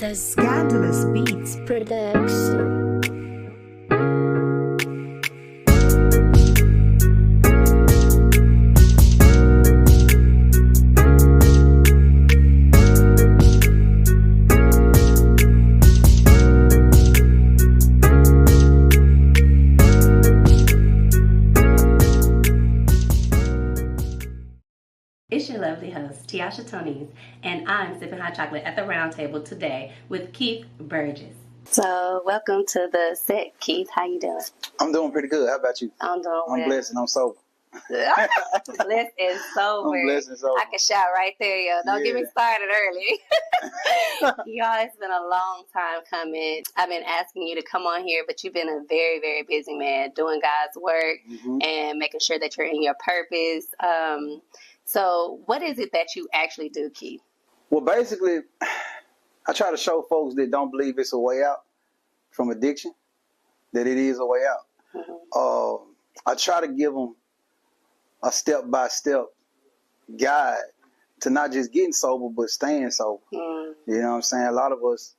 The Scandalous Beats production. It's your lovely host, Tiasha Tonies, and I'm sipping hot chocolate at the round table today with Keith Burgess. So, welcome to the set, Keith. How you doing? I'm doing pretty good. How about you? I'm doing well. I'm blessed and I'm sober. Blessed and sober. I'm blessed and sober. I can shout right there, yo. Don't get me started early. Y'all, it's been a long time coming. I've been asking you to come on here, but you've been a very, very busy man doing God's work and making sure that you're in your purpose. So what is it that you actually do, Keith? Well, basically, I try to show folks that don't believe it's a way out from addiction, that it is a way out. I try to give them a step-by-step guide to not just getting sober, but staying sober. You know what I'm saying? A lot of us,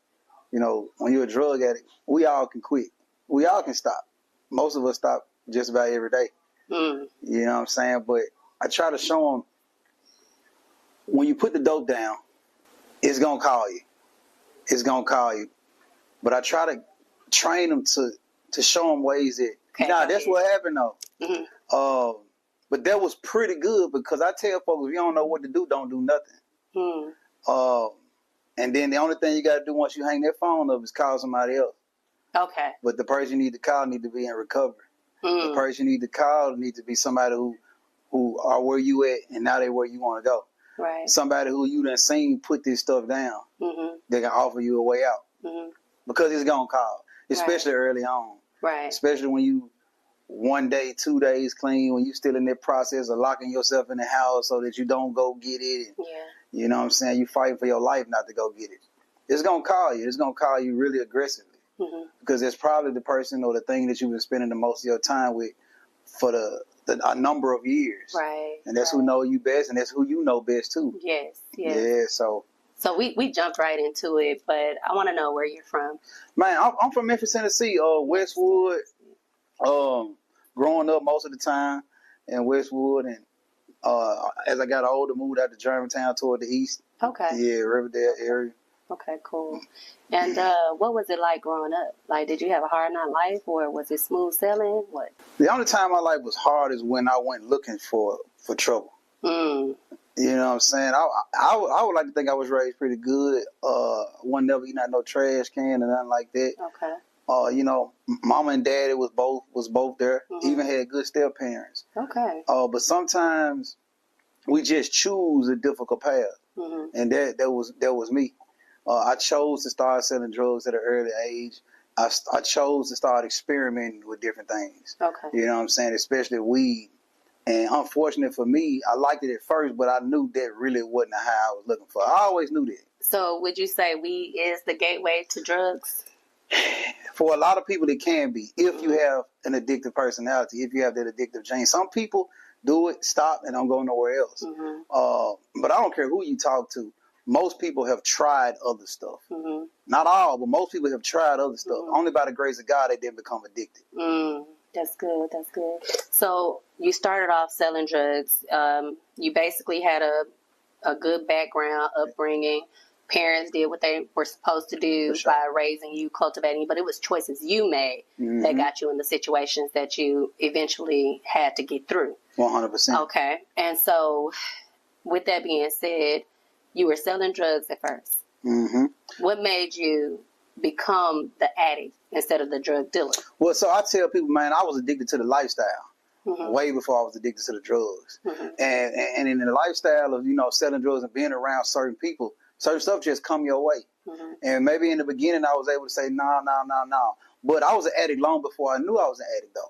you know, when you're a drug addict, we all can quit. We all can stop. Most of us stop just about every day. You know what I'm saying? But I try to show them, when you put the dope down, it's going to call you. It's going to call you. But I try to train them to show them ways that, that's what happened though. But that was pretty good because I tell folks, if you don't know what to do, don't do nothing. And then the only thing you got to do once you hang that phone up is call somebody else. Okay. But the person you need to call need to be in recovery. The person you need to call need to be somebody who are where you at and now they're where you want to go. Right. Somebody who you done seen put this stuff down, they can offer you a way out. Because it's going to call, especially early on. Right. Especially when you 1 day, 2 days clean, when you still in that process of locking yourself in the house so that you don't go get it. And, you know what I'm saying? You fighting for your life not to go get it. It's going to call you. It's going to call you really aggressively. Because it's probably the person or the thing that you've been spending the most of your time with for a number of years. Right. And that's who know you best, and that's who you know best too. Yes. Yeah, so we jumped right into it, but I want to know where you're from. Man, I'm from Memphis, Tennessee, Westwood. Growing up most of the time in Westwood, and as I got older, moved out to Germantown toward the east. Okay. Yeah, Riverdale area. Okay, cool. And what was it like growing up? Like, did you have a hard knock life, or was it smooth sailing? What? The only time my life was hard is when I went looking for trouble. You know what I'm saying? I would like to think I was raised pretty good. One never eat out no trash can or nothing like that. Okay. You know, mama and daddy was both there. Even had good step parents. Okay. But sometimes we just choose a difficult path, and that was me. I chose to start selling drugs at an early age. I chose to start experimenting with different things. Okay. You know what I'm saying? Especially weed. And unfortunately for me, I liked it at first, but I knew that really wasn't how I was looking for. I always knew that. So would you say weed is the gateway to drugs? For a lot of people, it can be. If you have an addictive personality, if you have that addictive gene. Some people do it, stop, and don't go nowhere else. But I don't care who you talk to. Most people have tried other stuff. Not all, but most people have tried other stuff. Only by the grace of God they didn't become addicted. That's good. That's good. So you started off selling drugs. You basically had a good background, upbringing. Parents did what they were supposed to do by raising you, cultivating you. But it was choices you made that got you in the situations that you eventually had to get through. 100%. Okay. And so with that being said, you were selling drugs at first. What made you become the addict instead of the drug dealer? Well, so I tell people, man, I was addicted to the lifestyle way before I was addicted to the drugs. And in the lifestyle of, you know, selling drugs and being around certain people, certain stuff just come your way. And maybe in the beginning I was able to say, no. But I was an addict long before I knew I was an addict, though.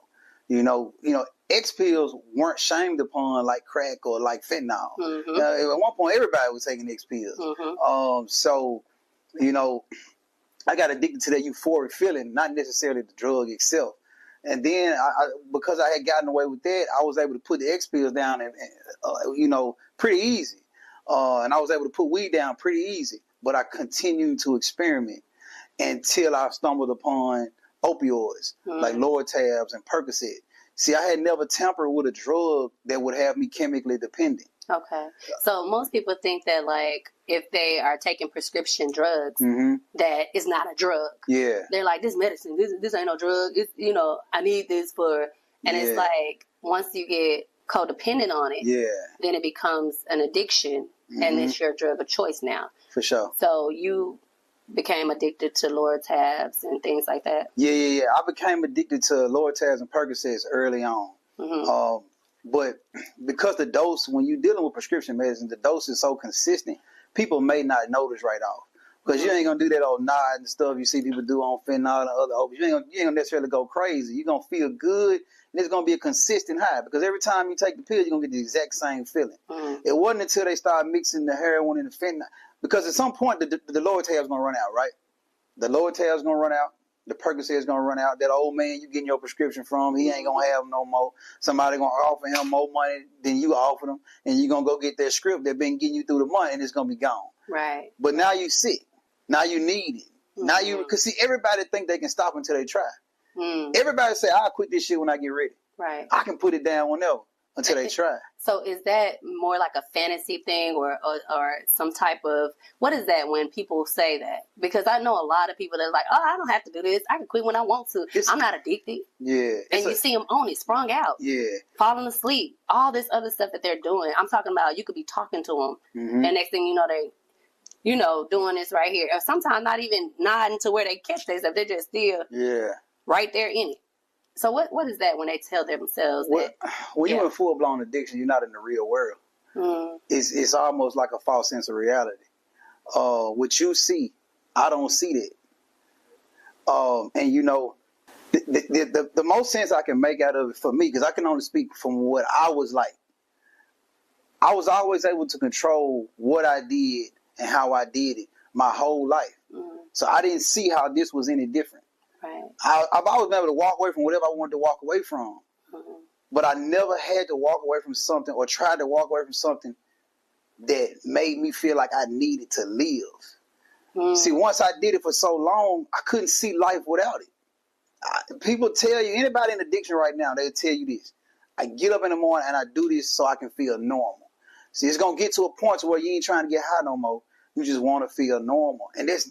You know, X pills weren't shamed upon like crack or like fentanyl. At one point, everybody was taking X pills. So, you know, I got addicted to that euphoric feeling, not necessarily the drug itself. And then, because I had gotten away with that, I was able to put the X pills down, and you know, pretty easy. And I was able to put weed down pretty easy. but I continued to experiment until I stumbled upon opioids like Lortabs and Percocet. See, I had never tampered with a drug that would have me chemically dependent. Okay. So most people think that, like, if they are taking prescription drugs, that it's not a drug. Yeah. They're like, this medicine, this ain't no drug. It's, I need this for, and it's like, once you get codependent on it, then it becomes an addiction, and it's your drug of choice now. For sure. So you became addicted to Lortabs and things like that? Yeah. I became addicted to Lortabs and Percocets early on. But because the dose, when you're dealing with prescription medicine, the dose is so consistent, people may not notice right off. Because you ain't going to do that old nod and stuff you see people do on fentanyl and other opiates. You ain't going to necessarily go crazy. You're going to feel good, and it's going to be a consistent high. Because every time you take the pill, you're going to get the exact same feeling. It wasn't until they started mixing the heroin and the fentanyl. Because at some point, the Lortabs is going to run out, right? The Lortabs is going to run out. The Percocet is going to run out. That old man you getting your prescription from, he ain't going to have them no more. Somebody going to offer him more money than you offered him, and you're going to go get that script that been getting you through the month, and it's going to be gone. Right. But now you sick. Now you need it. Now you, because see, everybody think they can stop until they try. Everybody say, I'll quit this shit when I get ready. Right. I can put it down whenever until they try. So is that more like a fantasy thing or some type of, what is that when people say that? Because I know a lot of people that are like, oh, I don't have to do this. I can quit when I want to. I'm not addicted. Yeah. And you see them on it, sprung out. Yeah. Falling asleep. All this other stuff that they're doing. I'm talking about you could be talking to them. And next thing you know, they, doing this right here. Or sometimes not even nodding to where they catch themselves. They're just still right there in it. So what is that when they tell themselves that? When you're in full-blown addiction, you're not in the real world. It's almost like a false sense of reality. What you see, I don't see that. And the most sense I can make out of it for me, because I can only speak from what I was like. I was always able to control what I did and how I did it my whole life. So I didn't see how this was any different. Right. I've always been able to walk away from whatever I wanted to walk away from. But I never had to walk away from something or tried to walk away from something that made me feel like I needed to live. See, once I did it for so long, I couldn't see life without it. People tell you, anybody in addiction right now, they'll tell you this. I get up in the morning and I do this so I can feel normal. See, it's going to get to a point to where you ain't trying to get high no more. You just want to feel normal. And that's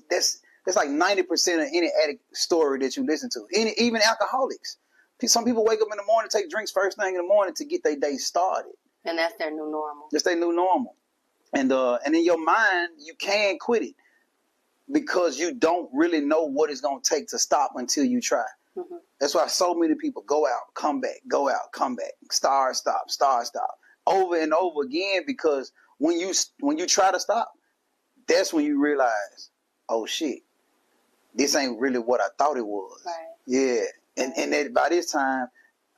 like 90% of any addict story that you listen to. Even alcoholics. Some people wake up in the morning, take drinks first thing in the morning to get their day started. And that's their new normal. That's their new normal. And in your mind, you can quit it because you don't really know what it's going to take to stop until you try. That's why so many people go out, come back, go out, come back, start, stop, over and over again, because when you try to stop, that's when you realize, oh shit, this ain't really what I thought it was. Right. Yeah. And then by this time,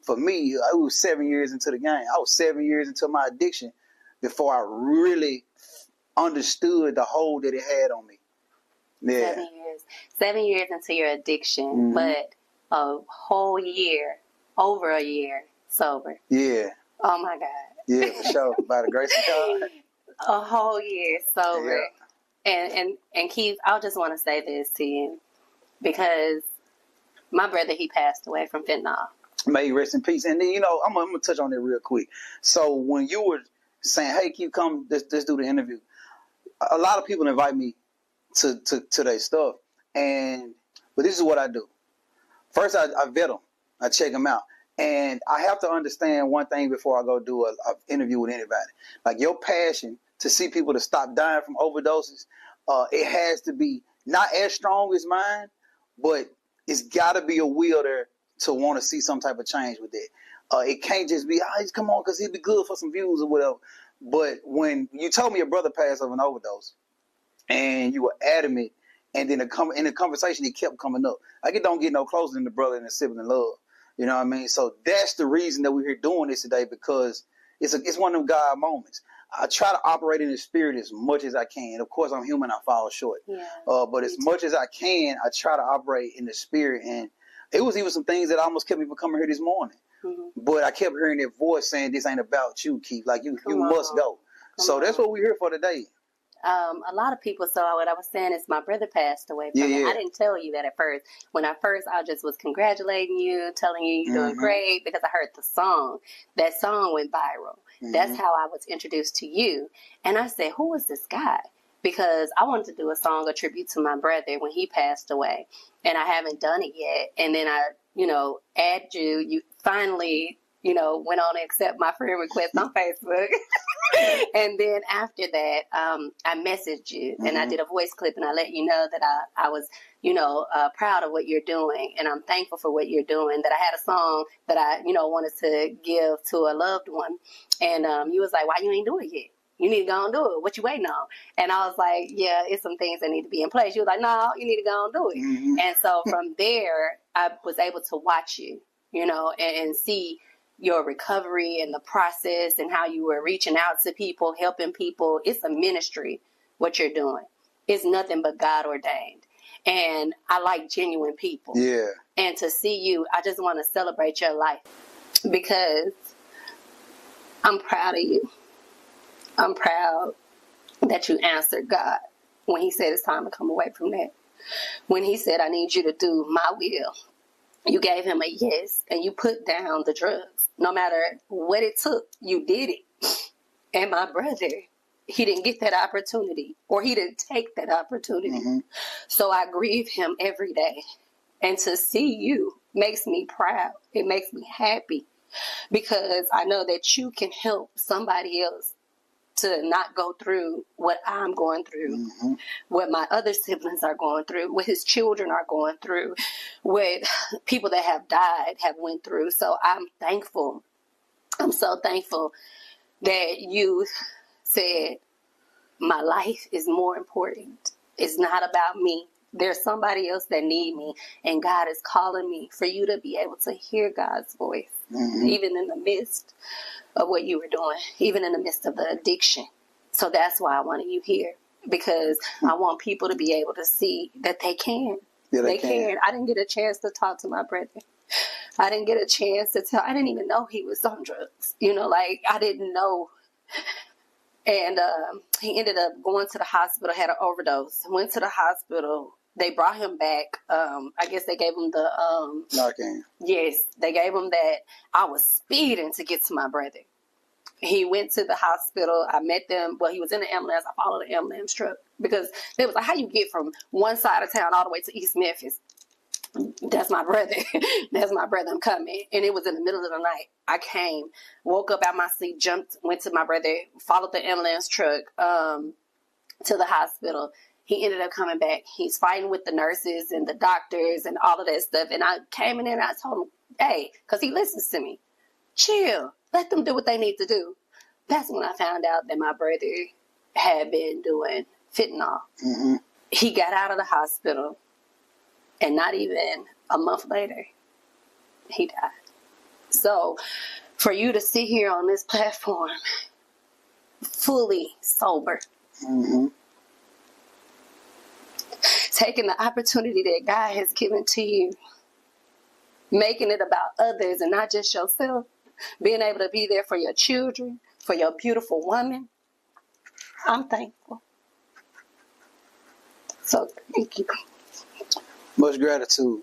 for me, I was 7 years into the game. I was 7 years into my addiction before I really understood the hold that it had on me. Yeah. 7 years. 7 years into your addiction, but a whole year, over a year sober. Yeah. Oh my God. Yeah, for sure. By the grace of God. A whole year sober. Yeah. And Keith, I just want to say this to you, because my brother, he passed away from fentanyl. May he rest in peace. And then, I'm going to touch on that real quick. So when you were saying, hey, Keith, come, let's do the interview, a lot of people invite me to their stuff. But this is what I do. First, I vet them. I check them out. And I have to understand one thing before I go do an interview with anybody. Like, your passion to see people to stop dying from overdoses, it has to be not as strong as mine, but it's got to be a will there to want to see some type of change with it. It can't just be, just come on, because he'd be good for some views or whatever. But when you told me your brother passed of an overdose, and you were adamant, and then in the conversation, it kept coming up. Like, it don't get no closer than the brother and the sibling love. You know what I mean? So that's the reason that we're here doing this today, because it's one of them God moments. I try to operate in the spirit as much as I can. Of course, I'm human. I fall short. Yeah. But as much as I can, I try to operate in the spirit. And it was even some things that almost kept me from coming here this morning. But I kept hearing that voice saying, this ain't about you, Keith. Like, you must go. So that's what we're here for today. a lot of people, so what I was saying is my brother passed away from it. I didn't tell you that at first. When I just was congratulating you, telling you you're doing great, because I heard the song. That song went viral. That's how I was introduced to you. And I said, who is this guy? Because I wanted to do a song, a tribute to my brother when he passed away. And I haven't done it yet. And then I, add you. You finally, went on to accept my friend request on Facebook. And then after that, I messaged you and I did a voice clip and I let you know that I was, proud of what you're doing. And I'm thankful for what you're doing, that I had a song that I, wanted to give to a loved one. And you was like, why you ain't do it yet? You need to go and do it. What you waiting on? And I was like, yeah, it's some things that need to be in place. You was like, no, you need to go and do it. And so from there, I was able to watch you, and see your recovery and the process and how you were reaching out to people, helping people. It's a ministry, what you're doing. It's nothing but God ordained. And I like genuine people. Yeah. And to see you, I just want to celebrate your life because I'm proud of you. I'm proud that you answered God when he said it's time to come away from that. When he said, I need you to do my will. You gave him a yes and you put down the drugs. No matter what it took, you did it. And my brother, he didn't get that opportunity or he didn't take that opportunity. So I grieve him every day. And to see you makes me proud. It makes me happy because I know that you can help somebody else to not go through what I'm going through, what my other siblings are going through, what his children are going through, what people that have died have went through. So I'm thankful. I'm so thankful that you said my life is more important. It's not about me. There's somebody else that need me, and God is calling me for you to be able to hear God's voice, even in the midst of what you were doing, even in the midst of the addiction. So that's why I wanted you here, because I want people to be able to see that they can. Yeah, they can. I didn't get a chance to talk to my brother. I didn't get a chance to tell. I didn't even know he was on drugs. I didn't know. And he ended up going to the hospital, had an overdose, went to the hospital. They brought him back. I guess they gave him the Narcan. Yes, they gave him that. I was speeding to get to my brother. He went to the hospital. I met them. Well, he was in the ambulance. I followed the ambulance truck because they was like, how you get from one side of town all the way to East Memphis? That's my brother. That's my brother. I'm coming. And it was in the middle of the night. I came, woke up out my seat, jumped, went to my brother, followed the ambulance truck to the hospital. He ended up coming back. He's fighting with the nurses and the doctors and all of that stuff. And I came in there and I told him, hey, because he listens to me, chill. Let them do what they need to do. That's when I found out that my brother had been doing fentanyl. He got out of the hospital, and not even a month later, he died. So for you to sit here on this platform, fully sober, taking the opportunity that God has given to you, making it about others and not just yourself, being able to be there for your children, for your beautiful woman, I'm thankful. So thank you. Much gratitude.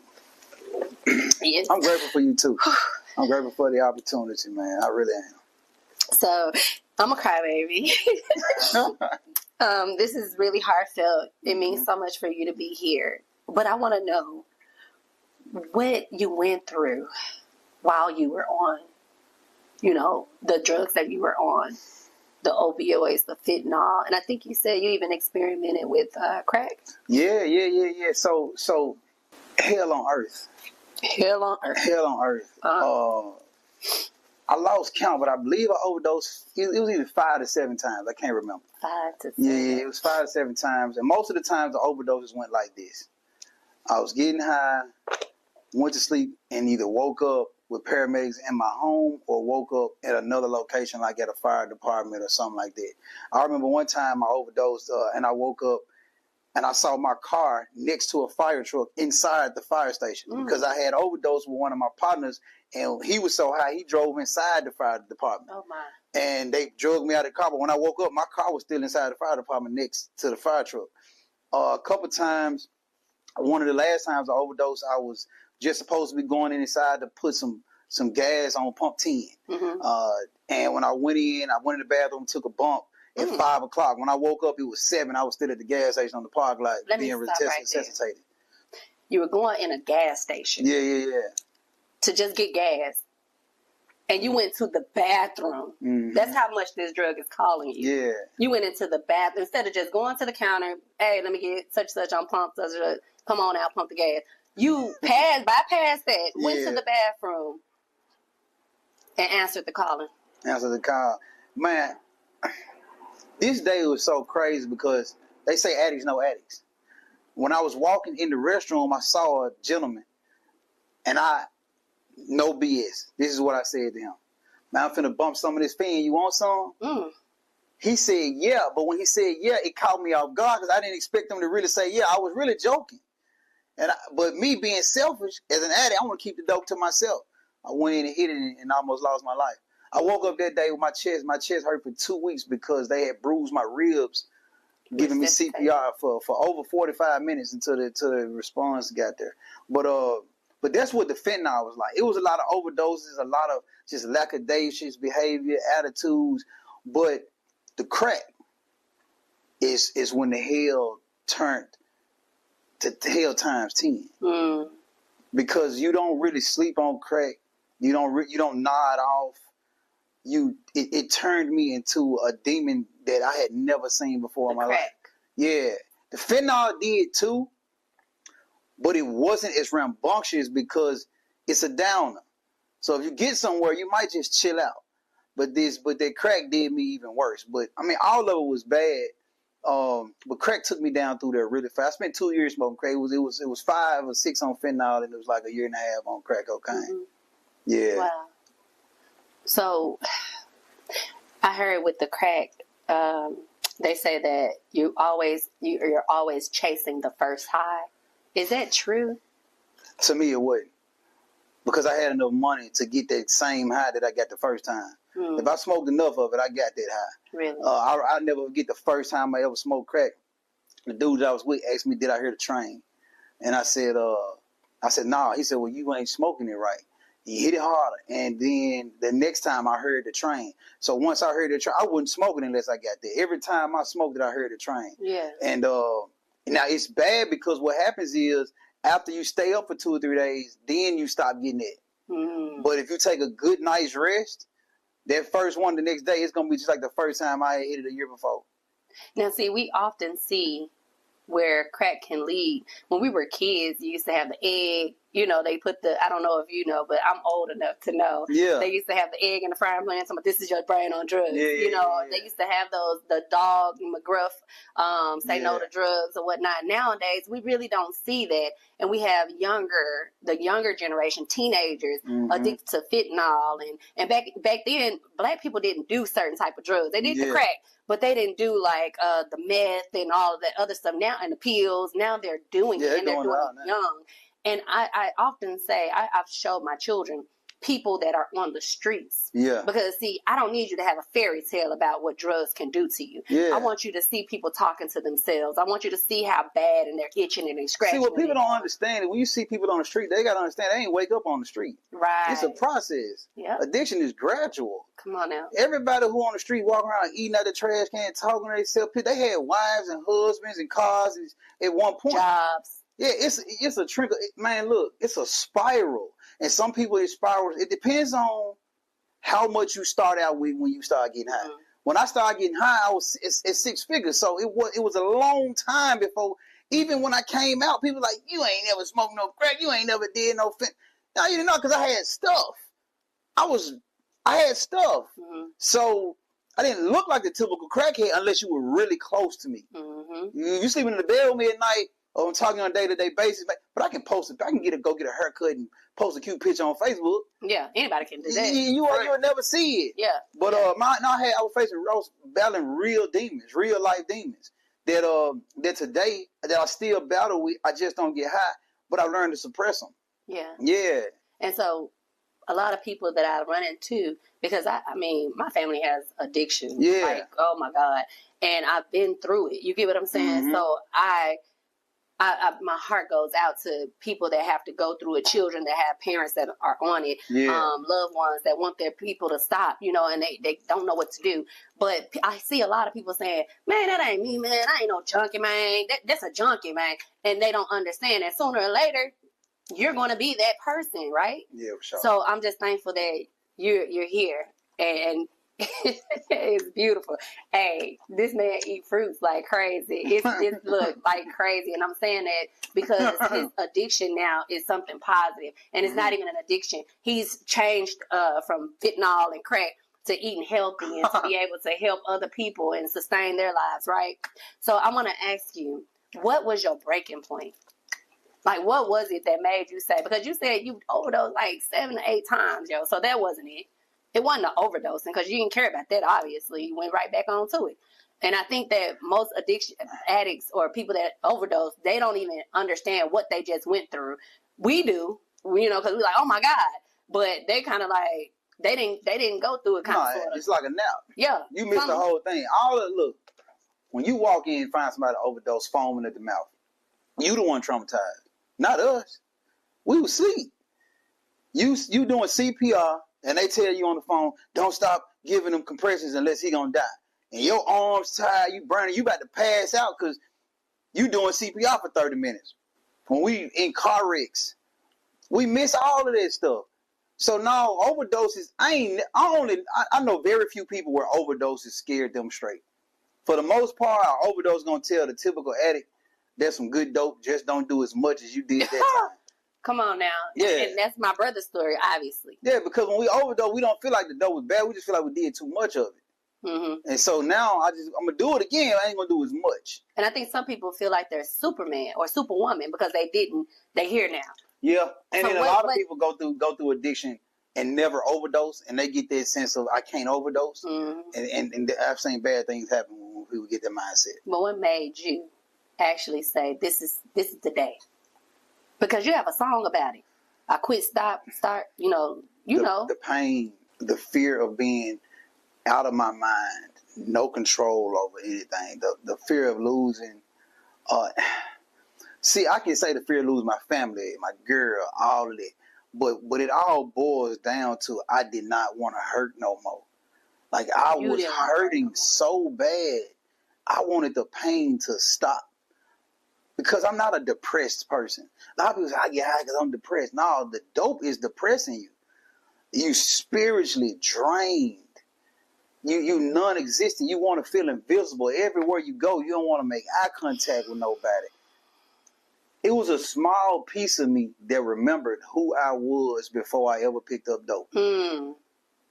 Yes. I'm grateful for you too. I'm grateful for the opportunity, man. I really am. So I'm a crybaby. This is really heartfelt. It means so much for you to be here. But I want to know what you went through while you were on, the drugs that you were on, the opioids, the fentanyl. And I think you said you even experimented with crack. Yeah. So hell on earth. Hell on earth. Hell on earth. I lost count, but I believe I overdosed. It was either 5 to 7 times. I can't remember. 5 to 7. Yeah, it was 5 to 7 times. And most of the times the overdoses went like this. I was getting high, went to sleep, and either woke up with paramedics in my home or woke up at another location like at a fire department or something like that. I remember one time I overdosed and I woke up and I saw my car next to a fire truck inside the fire station because I had overdosed with one of my partners and he was so high he drove inside the fire department. Oh my! And they drug me out of the car. But when I woke up, my car was still inside the fire department next to the fire truck. A couple times, one of the last times I overdosed, I was just supposed to be going inside to put some gas on pump 10. And when I went in the bathroom, took a bump at 5 o'clock. When I woke up, it was 7. I was still at the gas station on the park lot being resuscitated. You were going in a gas station. Yeah. To just get gas. And you went to the bathroom. That's how much this drug is calling you. Yeah. You went into the bathroom. Instead of just going to the counter, hey, let me get such and such on pump, such and such. Come on out, pump the gas. You bypassed that, went to the bathroom, and answered the calling. Answered the call. Man, this day was so crazy because they say addicts know addicts. When I was walking in the restroom, I saw a gentleman, and no BS. This is what I said to him. Man, I'm finna bump some of this fiend. You want some? He said, yeah. But when he said, yeah, it caught me off guard because I didn't expect him to really say, yeah. I was really joking. But me being selfish, as an addict, I want to keep the dope to myself. I went in and hit it and almost lost my life. I woke up that day with my chest. My chest hurt for 2 weeks because they had bruised my ribs, giving me CPR for over 45 minutes until the response got there. But that's what the fentanyl was like. It was a lot of overdoses, a lot of just lackadaisious behavior, attitudes. But the crack is when the hell turned to hell times 10. Because you don't really sleep on crack. You don't nod off. It turned me into a demon that I had never seen before in my life. Yeah. The fentanyl did too. But it wasn't as rambunctious because it's a downer. So if you get somewhere, you might just chill out. But that crack did me even worse. But I mean, all of it was bad. But crack took me down through there really fast. I spent 2 years smoking crack. It was 5 or 6 on fentanyl, and it was like a year and a half on crack cocaine. Yeah. Wow. So I heard with the crack, they say that you're always chasing the first high. Is that true? To me, it wasn't. Because I had enough money to get that same high that I got the first time. If I smoked enough of it, I got that high. Really? I'll never forget the first time I ever smoked crack. The dude I was with asked me, did I hear the train? And I said, nah. He said, well, you ain't smoking it right. He hit it harder. And then the next time I heard the train. So once I heard the train, I wouldn't smoke it unless I got there. Every time I smoked it, I heard the train. Yeah. And now it's bad because what happens is after you stay up for 2 or 3 days, then you stop getting it. But if you take a good night's rest, that first one the next day, it's going to be just like the first time I hit it a year before. Now, see, we often see where crack can lead. When we were kids, you used to have the egg. You know, they put I don't know if you know, but I'm old enough to know. Yeah. They used to have the egg in the frying pan. Something, this is your brain on drugs. Yeah, They used to have the dog McGruff, say no to drugs or whatnot. Nowadays, we really don't see that. And we have the younger generation, teenagers, addicted to fentanyl. And back then, black people didn't do certain type of drugs. They did the crack, but they didn't do like the meth and all of that other stuff. Now, and the pills, now they're doing it, and they're doing it young. And I often say, I've showed my children people that are on the streets. Yeah. Because, see, I don't need you to have a fairy tale about what drugs can do to you. Yeah. I want you to see people talking to themselves. I want you to see how bad and they're itching and they're scratching. See, what people don't understand, when you see people on the street, they got to understand they ain't wake up on the street. Right. It's a process. Yep. Addiction is gradual. Come on now. Everybody who on the street walking around eating out the trash can, talking to themselves, they had wives and husbands and cars at one point. Jobs. Yeah, it's a trickle. Man, look, it's a spiral. And some people, it spirals. It depends on how much you start out with when you start getting high. When I started getting high, I was at 6 figures. So it was a long time before, even when I came out, people were like, you ain't never smoked no crack. You ain't never did no fentanyl. No, you didn't know, because I had stuff. I had stuff. So I didn't look like the typical crackhead unless you were really close to me. You sleeping in the bed with me at night, or I'm talking on a day-to-day basis, but I can post it. I can go get a haircut and post a cute picture on Facebook. Yeah, anybody can do that. You will never see it. Yeah. But I was battling real demons, real life demons that today that I still battle with. I just don't get high, but I learned to suppress them. Yeah. Yeah. And so a lot of people that I run into, because I mean, my family has addiction. Yeah. Like, oh my God. And I've been through it. You get what I'm saying? Mm-hmm. So my heart goes out to people that have to go through it, children that have parents that are on it, loved ones that want their people to stop, you know, and they don't know what to do. But I see a lot of people saying, man, that ain't me, man. I ain't no junkie, man. That's a junkie, man. And they don't understand that sooner or later, you're going to be that person, right? Yeah, for sure. So I'm just thankful that you're here, and it's beautiful. Hey, this man eat fruits like crazy. It's look like crazy, and I'm saying that because his addiction now is something positive, and it's not even an addiction. He's changed from fentanyl and crack to eating healthy and to be able to help other people and sustain their lives, right? So I want to ask you, what was your breaking point? Like, what was it that made you say, because you said you overdosed like 7 to 8 times, yo, so that wasn't it. It wasn't an overdosing, because you didn't care about that, obviously. You went right back on to it. And I think that most addiction addicts or people that overdose, they don't even understand what they just went through. We do, you know, because we're like, oh my God. But they kind of like, they didn't go through it kind of. It's like a nap. Yeah. You missed the whole thing. Look, when you walk in and find somebody overdose, foaming at the mouth, you the one traumatized. Not us. We was asleep. You doing CPR, and they tell you on the phone, don't stop giving him compressions unless he gonna die. And your arms tired, you burning, you about to pass out because you doing CPR for 30 minutes. When we in car wrecks, we miss all of that stuff. So now overdoses, I know very few people where overdoses scared them straight. For the most part, our overdose gonna tell the typical addict, there's some good dope, just don't do as much as you did that time. Come on now. Yeah. And that's my brother's story, obviously. Yeah, because when we overdose, we don't feel like the dope was bad. We just feel like we did too much of it. Mm-hmm. And so now I'm going to do it again. I ain't going to do as much. And I think some people feel like they're Superman or Superwoman because they here now. Yeah. And So then a lot of people go through addiction and never overdose, and they get that sense of, I can't overdose. Mm-hmm. And I've seen bad things happen when people get that mindset. But what made you actually say, this is the day? Because you have a song about it. I quit, stop, start, you know. The pain, the fear of being out of my mind, no control over anything, the fear of losing. See, I can say the fear of losing my family, my girl, all of it. But it all boils down to I did not want to hurt no more. Like, I was hurting so bad. I wanted the pain to stop. Because I'm not a depressed person. A lot of people say, I get high because I'm depressed. No, the dope is depressing you. You spiritually drained. You non-existent. You want to feel invisible. Everywhere you go, you don't want to make eye contact with nobody. It was a small piece of me that remembered who I was before I ever picked up dope. Mm.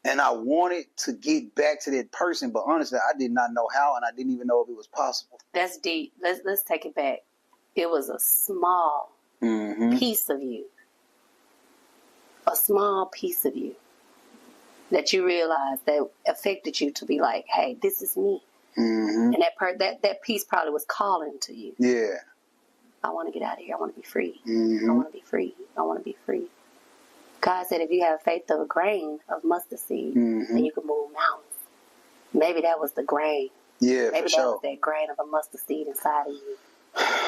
And I wanted to get back to that person, but honestly, I did not know how, and I didn't even know if it was possible. That's deep. Let's take it back. It was a small piece of you. A small piece of you that you realized that affected you to be like, hey, this is me. Mm-hmm. And that piece probably was calling to you. Yeah. I want to get out of here. I want to be free. Mm-hmm. I want to be free. I want to be free. God said if you have faith of a grain of mustard seed, then you can move mountains. Maybe that was the grain. Yeah, maybe for sure. That was that grain of a mustard seed inside of you.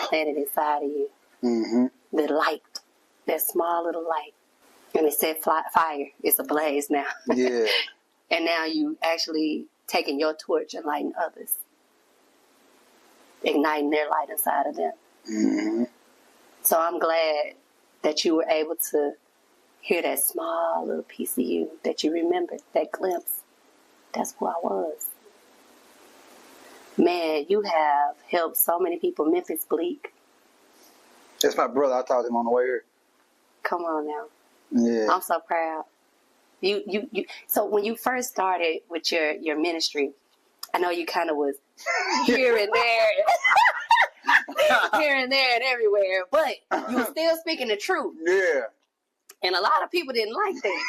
Planted inside of you. Mm-hmm. The light. That small little light. And it said fire. It's ablaze now. Yeah. And now you actually taking your torch and lighting others. Igniting their light inside of them. Mm-hmm. So I'm glad that you were able to hear that small little piece of you, that you remembered, that glimpse. That's who I was. Man, you have helped so many people. Memphis Bleak. That's my brother. I talked to him on the way here. Come on now. Yeah. I'm so proud. You. So when you first started with your ministry, I know you kind of was here and there. Here and there and everywhere, but you were still speaking the truth. Yeah. And a lot of people didn't like that.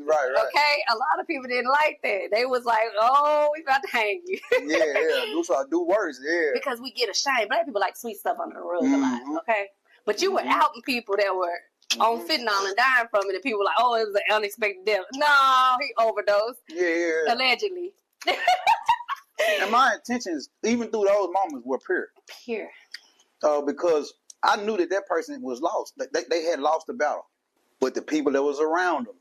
Right. Okay? A lot of people didn't like that. They was like, oh, we about to hang you. Yeah. Do worse, yeah. Because we get ashamed. Black people like sweet stuff under the rug a lot, okay? But you were outing people that were on fentanyl and dying from it, and people were like, oh, it was an unexpected death. No, he overdosed. Yeah. Allegedly. And my intentions, even through those moments, were pure. Pure. Because I knew that person was lost. They had lost the battle. But the people that was around them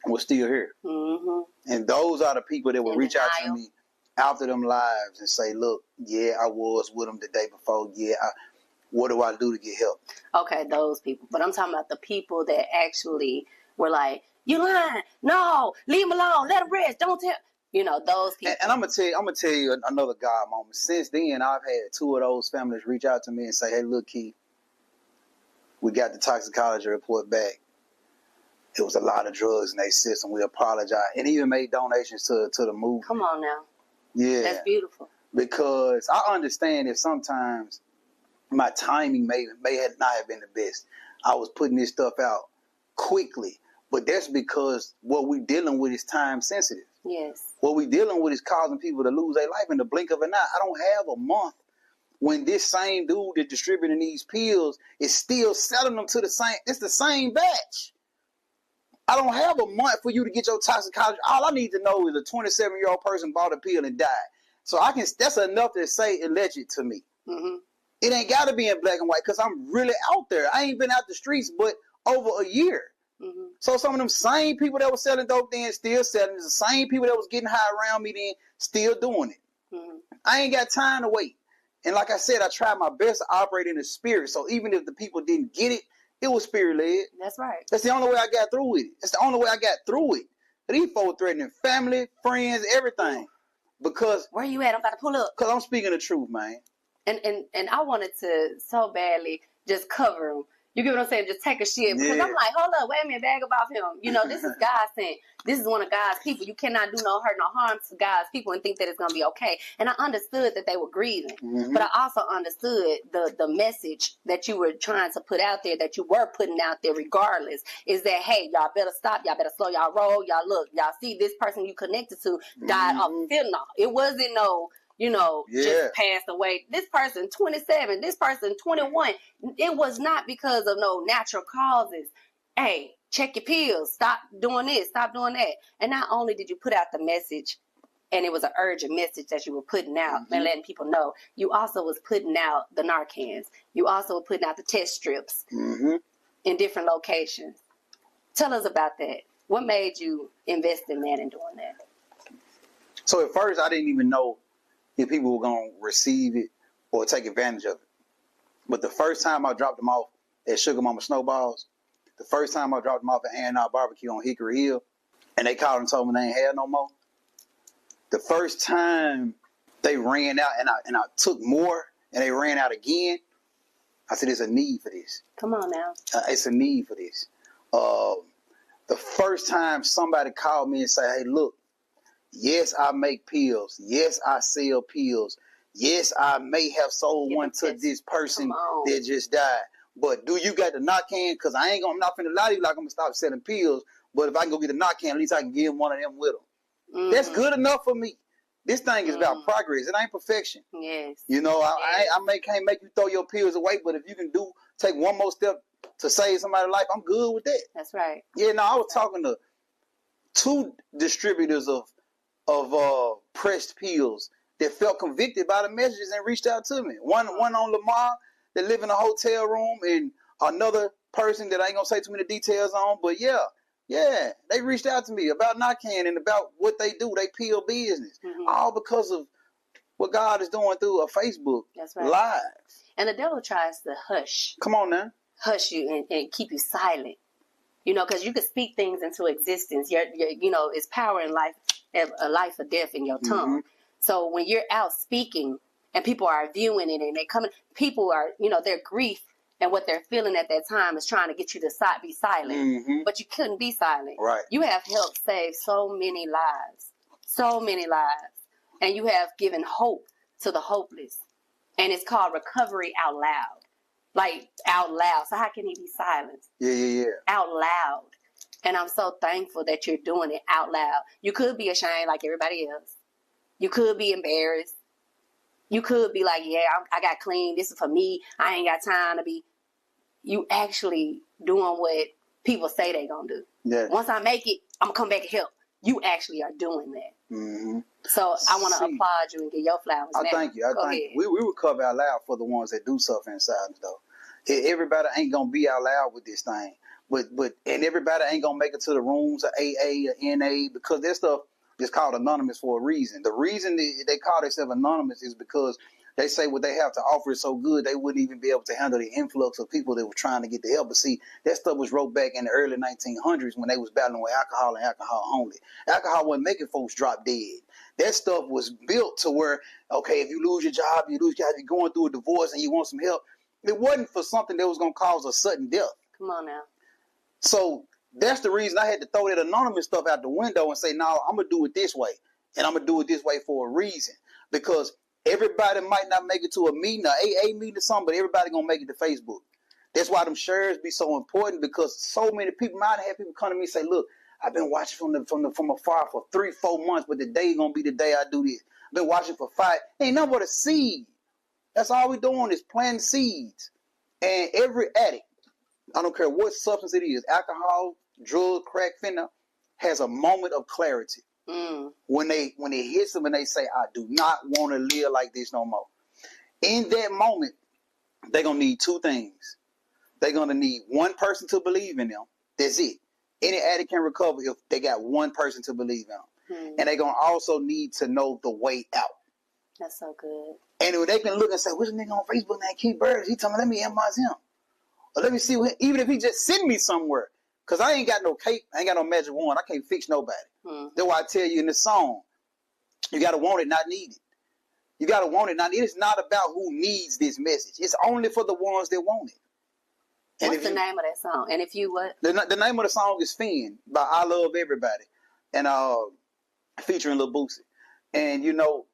were still here. Mm-hmm. And those are the people that will reach out to me after them lives and say, look, yeah, I was with them the day before. Yeah, what do I do to get help? Okay, those people. But I'm talking about the people that actually were like, you lying. No, leave him alone. Let him rest. Don't tell. You know, those people. And I'm gonna tell you another God moment. Since then, I've had 2 of those families reach out to me and say, hey, look, Keith, we got the toxicology report back. It was a lot of drugs in their system. We apologize. And even made donations to the movement. Come on now. Yeah. That's beautiful. Because I understand if sometimes my timing may not have been the best. I was putting this stuff out quickly. But that's because what we're dealing with is time sensitive. Yes. What we're dealing with is causing people to lose their life in the blink of an eye. I don't have a month when this same dude that's distributing these pills is still selling them to it's the same batch. I don't have a month for you to get your toxicology. All I need to know is a 27-year-old person bought a pill and died. So that's enough to say alleged to me. Mm-hmm. It ain't got to be in black and white because I'm really out there. I ain't been out the streets but over a year. Mm-hmm. So some of them same people that were selling dope then still selling. It's the same people that was getting high around me then still doing it. Mm-hmm. I ain't got time to wait. And like I said, I tried my best to operate in the spirit. So even if the people didn't get it, it was spirit-led. That's right. That's the only way I got through with it. That's the only way I got through it. These folks threatening family, friends, everything. Because where you at? I'm about to pull up. Because I'm speaking the truth, man. And I wanted to so badly just cover them. You get what I'm saying? Just take a shit. Because I'm like, hold up, wait a minute, bag about him. You know, this is God sent. This is one of God's people. You cannot do no hurt, no harm to God's people and think that it's going to be okay. And I understood that they were grieving. Mm-hmm. But I also understood the message that you were trying to put out there, that you were putting out there regardless, is that, hey, y'all better stop. Y'all better slow y'all roll. Y'all look. Y'all see this person you connected to died off fentanyl. It wasn't no... just passed away. This person, 27, this person, 21. It was not because of no natural causes. Hey, check your pills. Stop doing this. Stop doing that. And not only did you put out the message, and it was an urgent message that you were putting out and letting people know, you also was putting out the Narcans. You also were putting out the test strips in different locations. Tell us about that. What made you invest in that and doing that? So at first, I didn't even know if people were going to receive it or take advantage of it. But the first time I dropped them off at Sugar Mama Snowballs, the first time I dropped them off at A&R Barbecue on Hickory Hill, and they called and told me they ain't had no more, the first time they ran out and I took more and they ran out again, I said, there's a need for this. Come on now. It's a need for this. The first time somebody called me and said, hey, look, yes, I make pills. Yes, I sell pills. Yes, I may have sold one to this person that just died. But do you got the Narcan? Because I'm not finna lie to you like I'm going to stop selling pills. But if I can go get the Narcan, at least I can give one of them with them. Mm-hmm. That's good enough for me. This thing is about progress. It ain't perfection. Yes. You know, I can't make you throw your pills away, but if you can take one more step to save somebody's life, I'm good with that. That's right. Yeah, no, I was talking to 2 distributors of pressed pills that felt convicted by the messages and reached out to me. One on Lamar that live in a hotel room, and another person that I ain't gonna say too many details on, but yeah, they reached out to me about Narcan and about what they do, they pill business, all because of what God is doing through a Facebook Live. And the devil tries to hush. Come on now. Hush you and keep you silent. You know, because you can speak things into existence. Your it's power in life. A life or death in your tongue. So when you're out speaking and people are viewing it and they coming, people are, their grief and what they're feeling at that time is trying to get you to be silent. But you couldn't be silent. Right. You have helped save so many lives. And you have given hope to the hopeless. And it's called recovery out loud. Like out loud. So how can he be silent? Yeah. Out loud. And I'm so thankful that you're doing it out loud. You could be ashamed like everybody else. You could be embarrassed. You could be like, yeah, I got clean. This is for me. I ain't got time to be. you actually doing what people say they gonna do. Yeah. Once I make it, I'm gonna come back and help. You actually are doing that. Mm-hmm. So I want to applaud you and give your flowers. I thank you. I thank you. We would cover out loud for the ones that do suffer inside, though. Everybody ain't gonna be out loud with this thing, but and everybody ain't gonna make it to the rooms of AA or NA because their stuff is called anonymous for a reason. The reason they call themselves anonymous is because they say what they have to offer is so good they wouldn't even be able to handle the influx of people that were trying to get the help. But see, that stuff was wrote back in the early 1900s when they was battling with alcohol and alcohol only. Alcohol wasn't making folks drop dead. That stuff was built to where, okay, if you lose your job, you're going through a divorce and you want some help, it wasn't for something that was going to cause a sudden death. Come on now. So that's the reason I had to throw that anonymous stuff out the window and say, no, I'm going to do it this way. And I'm going to do it this way for a reason. Because everybody might not make it to a meeting, an AA meeting or something, but everybody going to make it to Facebook. That's why them shares be so important because so many people, might have people come to me and say, look, I've been watching from afar for 3-4 months, but the day going to be the day I do this. I've been watching for 5. Ain't nothing but a seed. That's all we're doing is planting seeds. And every addict, I don't care what substance it is, alcohol, drug, crack, fentanyl, has a moment of clarity. When it hits them and they say, I do not want to live like this no more. In that moment, they're going to need 2 things. They're going to need one person to believe in them. That's it. Any addict can recover if they got one person to believe in them. And they're going to also need to know the way out. That's so good. And when they can look and say, what's a nigga on Facebook named Keith Burgess? He told me, let me inbox him. Or let me see, even if he just send me somewhere. Because I ain't got no cape. I ain't got no magic wand. I can't fix nobody. That's why I tell you in the song, you got to want it, not need it. You got to want it, not need it. It's not about who needs this message. It's only for the ones that want it. And what's the name of that song? And if you what? The name of the song is Finn by I Love Everybody. And featuring Lil Boosie. And you know,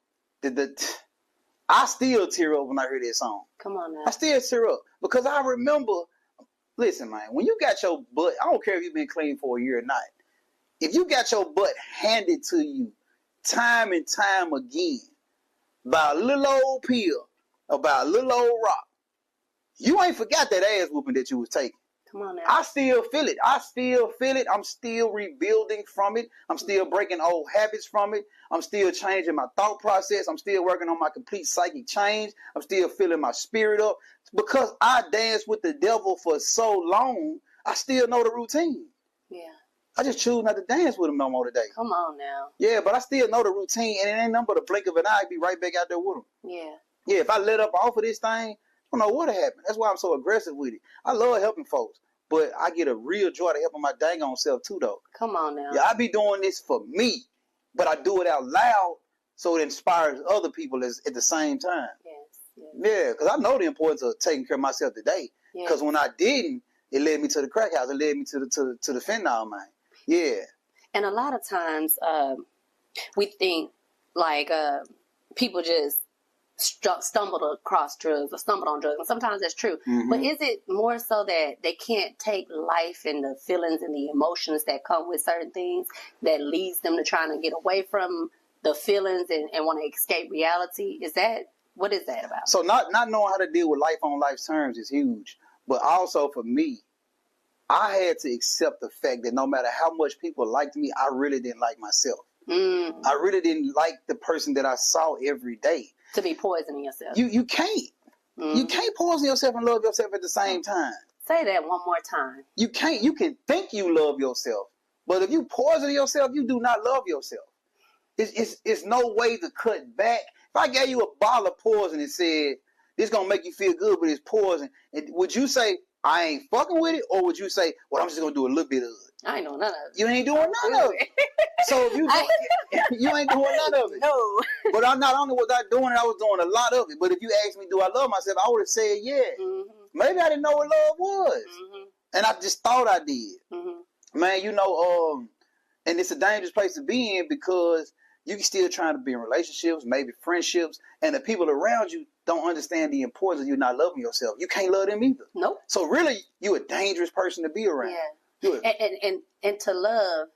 I still tear up when I hear that song. Come on now. I still tear up. Because I remember, listen, man, when you got your butt, I don't care if you've been clean for a year or not. If you got your butt handed to you time and time again by a little old pill or by a little old rock, you ain't forgot that ass whooping that you was taking. Come on now. I still feel it. I'm still rebuilding from it. I'm still breaking old habits from it. I'm still changing my thought process. I'm still working on my complete psychic change. I'm still filling my spirit up. Because I danced with the devil for so long, I still know the routine. Yeah. I just choose not to dance with him no more today. Come on now. Yeah, but I still know the routine, and it ain't nothing but a blink of an eye. I'd be right back out there with him. Yeah. Yeah, if I let up off of this thing, I don't know what happened. That's why I'm so aggressive with it. I love helping folks, but I get a real joy to helping my dang on self too, though. Come on now. Yeah, I be doing this for me, but I do it out loud so it inspires other people at the same time. Yes. Yeah, because I know the importance of taking care of myself today. Because when I didn't, it led me to the crack house. It led me to the fentanyl, man. Yeah. And a lot of times we think like people just stumbled across drugs or stumbled on drugs. And sometimes that's true. But is it more so that they can't take life and the feelings and the emotions that come with certain things that leads them to trying to get away from the feelings and want to escape reality? What is that about? So not knowing how to deal with life on life's terms is huge. But also for me, I had to accept the fact that no matter how much people liked me, I really didn't like myself. I really didn't like the person that I saw every day. To be poisoning yourself. You can't. You can't poison yourself and love yourself at the same time. Say that one more time. You can't. You can think you love yourself, but if you poison yourself, you do not love yourself. It's no way to cut back. If I gave you a bottle of poison and said, this going to make you feel good, but it's poison, and would you say, I ain't fucking with it? Or would you say, well, I'm just going to do a little bit of it? I ain't doing none of it. You ain't doing none of it. So if you ain't doing none of it. No. But I'm not only was I doing it, I was doing a lot of it. But if you asked me, do I love myself? I would have said, yeah. Maybe I didn't know what love was. And I just thought I did. Man, you know, and it's a dangerous place to be in because you can still trying to be in relationships, maybe friendships, and the people around you don't understand the importance of you not loving yourself. You can't love them either. Nope. So really, you're a dangerous person to be around. Yeah. And to love,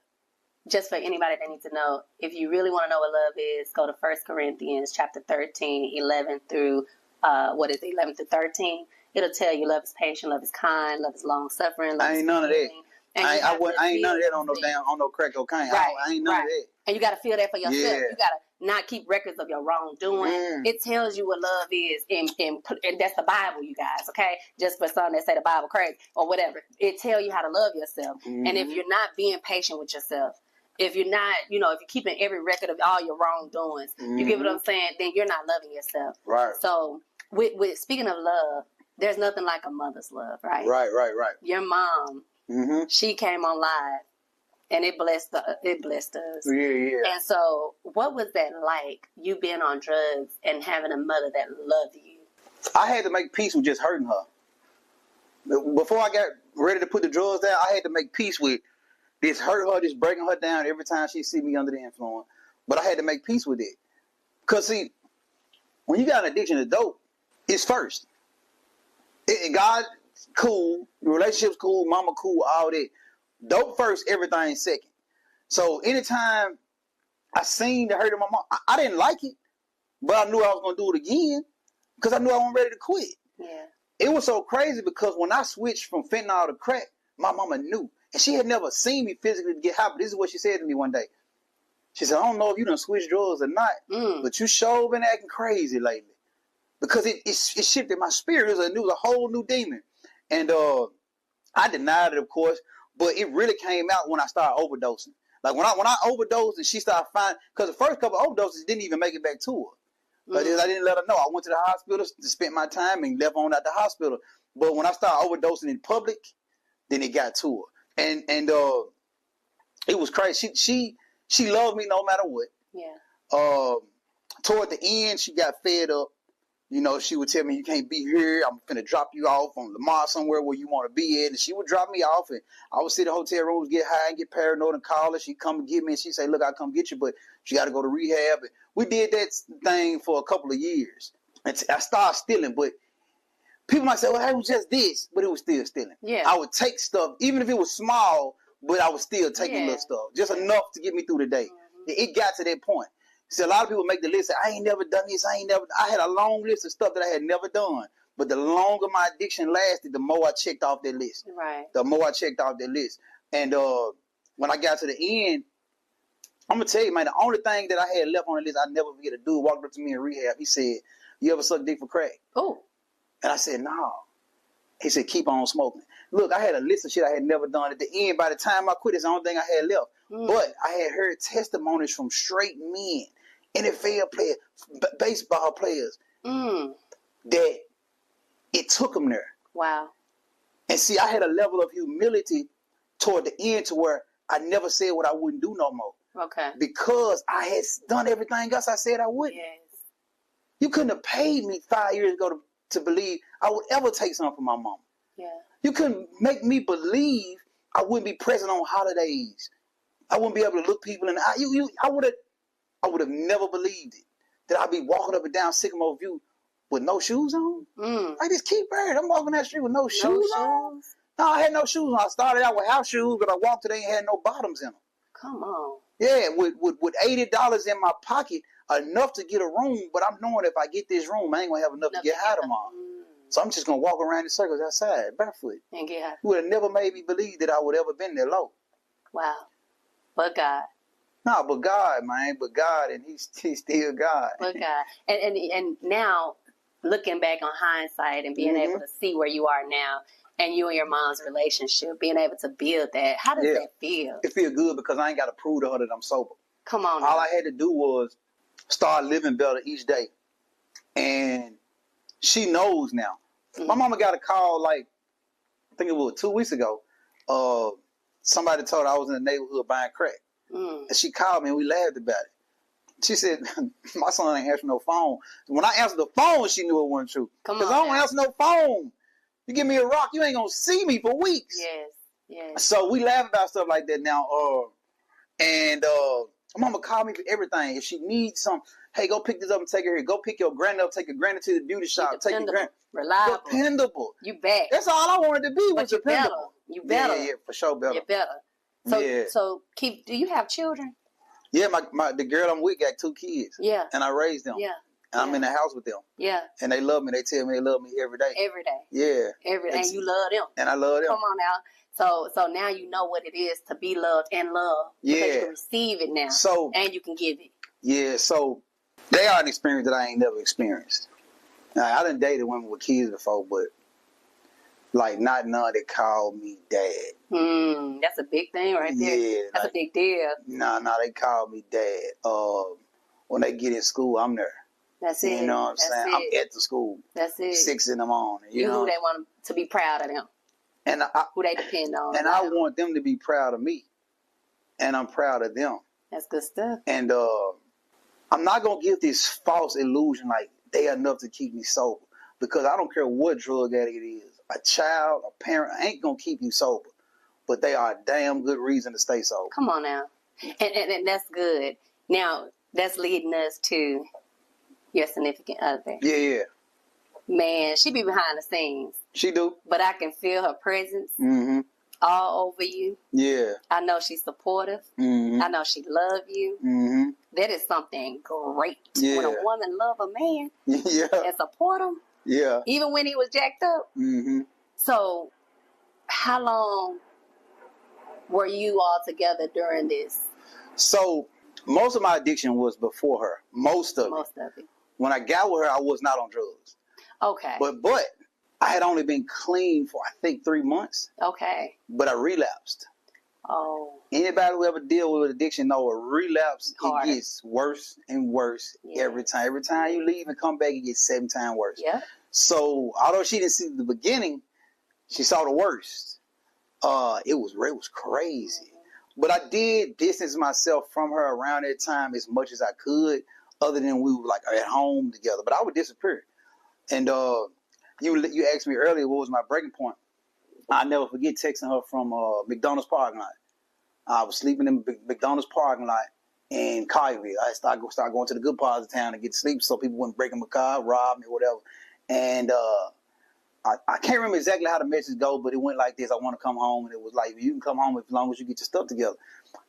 just for anybody that needs to know, if you really want to know what love is, go to 1 Corinthians chapter 13, 11 through 11 through 13. It'll tell you love is patient, love is kind, love is long suffering. Love I ain't is none of that. forgiving. And I ain't none of that on no thing. crack cocaine. Right, I ain't none of that. And you got to feel that for yourself. Yeah. You got to not keep records of your wrongdoing. It tells you what love is, and that's the Bible, you guys. Okay, just for some that say the Bible crazy or whatever, it tells you how to love yourself. And if you're not being patient with yourself, if you're not, if you're keeping every record of all your wrongdoings, you get what I'm saying, then you're not loving yourself. Right. So, with speaking of love, there's nothing like a mother's love, right? Right. Your mom, she came on live, and it blessed us. Yeah. And so, what was that like? You being on drugs and having a mother that loved you. I had to make peace with just hurting her. Before I got ready to put the drugs down, I had to make peace with this hurt her, this breaking her down every time she see me under the influence. But I had to make peace with it. Because, see, when you got an addiction to dope, it's first. God cool, the relationship's cool, mama cool, all that. Dope first, everything second. So anytime I seen the hurt of my mom, I didn't like it, but I knew I was going to do it again because I knew I wasn't ready to quit. Yeah. It was so crazy because when I switched from fentanyl to crack, my mama knew. And she had never seen me physically get high, but this is what she said to me one day. She said, I don't know if you done switched drugs or not, but you sure been acting crazy lately. Because it shifted my spirit. It was a whole new demon. And I denied it, of course, but it really came out when I started overdosing. Like when I overdosed and she started finding, because the first couple of overdoses didn't even make it back to her. I didn't let her know. I went to the hospital to spend my time and left on at the hospital. But when I started overdosing in public, then it got to her. And it was crazy. She loved me no matter what. Yeah. Toward the end, she got fed up. She would tell me, you can't be here. I'm finna drop you off on Lamar somewhere where you want to be at. And she would drop me off, and I would sit in hotel rooms, get high and get paranoid and call her. She'd come and get me, and she'd say, look, I'll come get you, but she got to go to rehab. And we did that thing for a couple of years. And I started stealing, but people might say, well, it was just this, but it was still stealing. Yeah. I would take stuff, even if it was small, but I was still taking little stuff, just enough to get me through the day. It got to that point. See, a lot of people make the list, say, I ain't never done this, I had a long list of stuff that I had never done. But the longer my addiction lasted, the more I checked off that list. Right. The more I checked off that list. And when I got to the end, I'm going to tell you, man, the only thing that I had left on the list I never forget, a dude walked up to me in rehab. He said, you ever suck dick for crack? Oh. And I said, no. He said, keep on smoking. Look, I had a list of shit I had never done. At the end, by the time I quit, it's the only thing I had left. But I had heard testimonies from straight men, NFL players, baseball players, that it took them there. Wow. And see, I had a level of humility toward the end to where I never said what I wouldn't do no more. Okay. Because I had done everything else I said I wouldn't. Yes. You couldn't have paid me 5 years ago to believe I would ever take something from my mom. Yeah. You couldn't make me believe I wouldn't be present on holidays. I wouldn't be able to look people in the eye. I would have never believed it. That I'd be walking up and down Sycamore View with no shoes on. Like this Keith Burgess, I'm walking that street with no shoes on. No, I had no shoes on. I started out with house shoes, but I walked today and had no bottoms in them. Come on. Yeah, with $80 in my pocket, enough to get a room, but I'm knowing if I get this room, I ain't going to have enough to get high tomorrow. So I'm just going to walk around in circles outside, barefoot. And get high. You would have never made me believe that I would ever been there low. Wow. But God. No, but God, man. But God, and he's still God. But God. And now, looking back on hindsight and being able to see where you are now, and you and your mom's relationship, being able to build that, how does that feel? It feels good because I ain't got to prove to her that I'm sober. Come on. All I had to do was start living better each day. And she knows now. My mama got a call, like, I think it was 2 weeks ago. Somebody told her I was in the neighborhood buying crack. And she called me and we laughed about it. She said, my son ain't answering no phone. When I answered the phone, she knew it wasn't true. Because I don't answer no phone. You give me a rock, you ain't going to see me for weeks. Yes. So we laugh about stuff like that now. And my mama called me for everything. If she needs something, hey, go pick this up and take her here. Go pick your granddad up, take your granddad to the beauty shop. Take your granddad. Reliable. Dependable. You back. That's all I wanted to be, was dependable. You better. Yeah, for sure better. You're better. So Keith, do you have children? Yeah, the girl I'm with got 2 kids. Yeah. And I raised them. Yeah. And I'm in the house with them. Yeah. And they love me. They tell me they love me every day. Every day. Yeah. Every day. And you love them. And I love them. Come on now. So now you know what it is to be loved and love. Yeah. Because you can receive it now. So, and you can give it. Yeah. So they are an experience that I ain't never experienced. Now, I done dated women with kids before, but like not none that called me dad. That's a big thing right there. Yeah. That's a big deal. Nah, they call me dad. When they get in school, I'm there. That's it. You know what I'm saying? I'm at the school. That's it. 6 in the morning. You know who they want to be proud of them. And who they depend on. And I want them to be proud of me. And I'm proud of them. That's good stuff. And I'm not going to give this false illusion like they are enough to keep me sober. Because I don't care what drug addict it is. A child, a parent ain't going to keep you sober. But they are a damn good reason to stay sober. Come on now. And that's good. Now, that's leading us to your significant other. Yeah. Man, she be behind the scenes. She do. But I can feel her presence all over you. Yeah. I know she's supportive. I know she love you. That is something great. Yeah. When a woman love a man and support him. Yeah. Even when he was jacked up. So, how long were you all together during this? So, most of my addiction was before her. Most of it. When I got with her, I was not on drugs. Okay. But I had only been clean for, I think, 3 months. Okay. But I relapsed. Oh. Anybody who ever deal with addiction know a relapse, Harder. It gets worse and worse every time. Every time you leave and come back, it gets 7 times worse. Yeah. So, although she didn't see the beginning, she saw the worst. It was crazy. But I did distance myself from her around that time as much as I could, other than we were like at home together. But I would disappear. And you asked me earlier what was my breaking point. I'll never forget texting her from McDonald's parking lot. I was sleeping in McDonald's parking lot in Collierville. I started going to the good parts of town to get sleep so people wouldn't break in my car, rob me, whatever. And I can't remember exactly how the message go, but it went like this: I want to come home, and it was like, you can come home as long as you get your stuff together.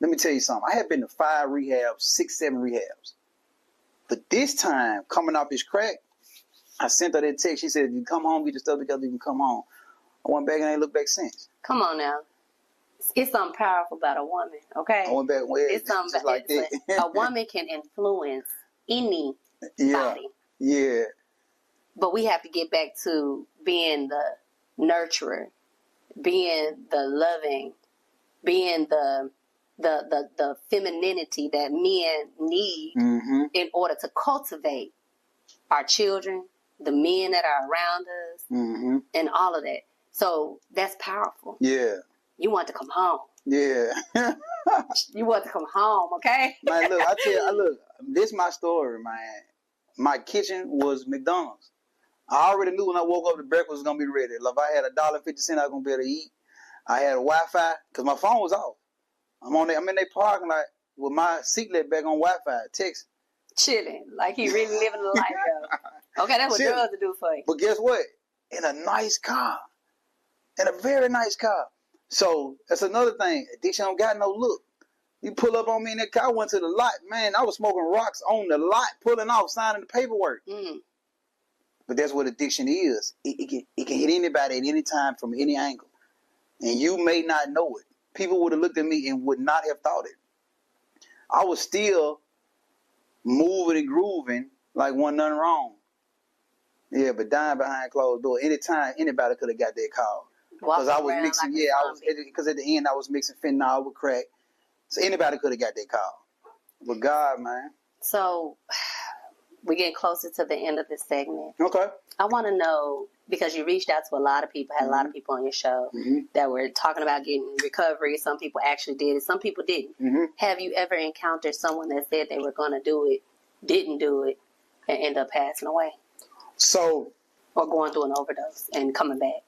Let me tell you something. I had been to 5 rehabs, 6, 7 rehabs. But this time, coming off this crack, I sent her that text. She said, if you come home, get your stuff together, you can come home. I went back and I ain't looked back since. Come on now. It's something powerful about a woman, okay? I went back it's something just like that. A woman can influence anybody. Yeah. But we have to get back to being the nurturer, being the loving, being the femininity that men need in order to cultivate our children, the men that are around us, and all of that. So that's powerful. Yeah. You want to come home. Yeah. You want to come home, okay? Man, look, I tell you, this is my story, man. My kitchen was McDonald's. I already knew when I woke up the breakfast was going to be ready. If I had $1.50, I was going to be able to eat. I had a Wi-Fi because my phone was off. I'm in their parking lot with my seatlet back on Wi-Fi, text. Chilling, like he really living the life, though. Okay, that's what drugs to do for you. But guess what? In a nice car. In a very nice car. So, that's another thing. Addiction don't got no look. You pull up on me in that car, I went to the lot. Man, I was smoking rocks on the lot, pulling off, signing the paperwork. But that's what addiction is. It can hit anybody at any time from any angle. And you may not know it. People would have looked at me and would not have thought it. I was still moving and grooving like wasn't nothing wrong. Yeah, but dying behind closed doors. Anytime, anybody could have got that call. Because I was mixing, because at the end I was mixing fentanyl with crack. So anybody could have got that call. But God, man. So we're getting closer to the end of this segment. Okay. I want to know, because you reached out to a lot of people, had a lot of people on your show that were talking about getting recovery. Some people actually did it. Some people didn't. Have you ever encountered someone that said they were going to do it, didn't do it, and end up passing away? So. Or going through an overdose and coming back?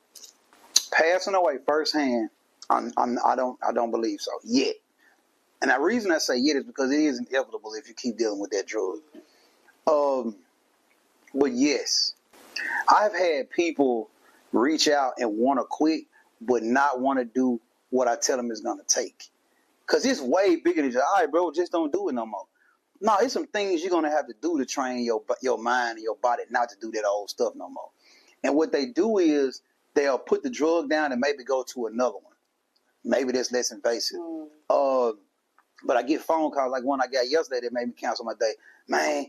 Passing away firsthand, I don't believe so yet. And the reason I say yet is because it is inevitable if you keep dealing with that drug. But yes, I've had people reach out and want to quit, but not want to do what I tell them it's going to take. Because it's way bigger than just, all right, bro, just don't do it no more. No, it's some things you're gonna have to do to train your mind and your body not to do that old stuff no more. And what they do is they'll put the drug down and maybe go to another one. Maybe that's less invasive. But I get phone calls like one I got yesterday that made me cancel my day. Man,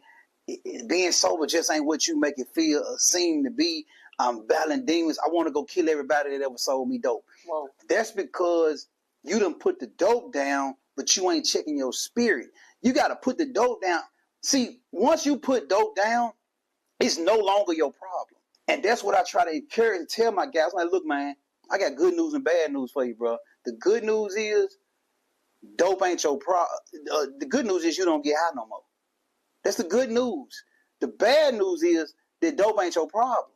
being sober just ain't what you make it feel or seem to be. I'm battling demons. I want to go kill everybody that ever sold me dope. Whoa. That's because you done put the dope down, but you ain't checking your spirit. You got to put the dope down. See, once you put dope down, it's no longer your problem. And that's what I try to encourage and tell my guys. I'm like, look, man, I got good news and bad news for you, bro. The good news is dope ain't your problem. The good news is you don't get high no more. That's the good news. The bad news is that dope ain't your problem.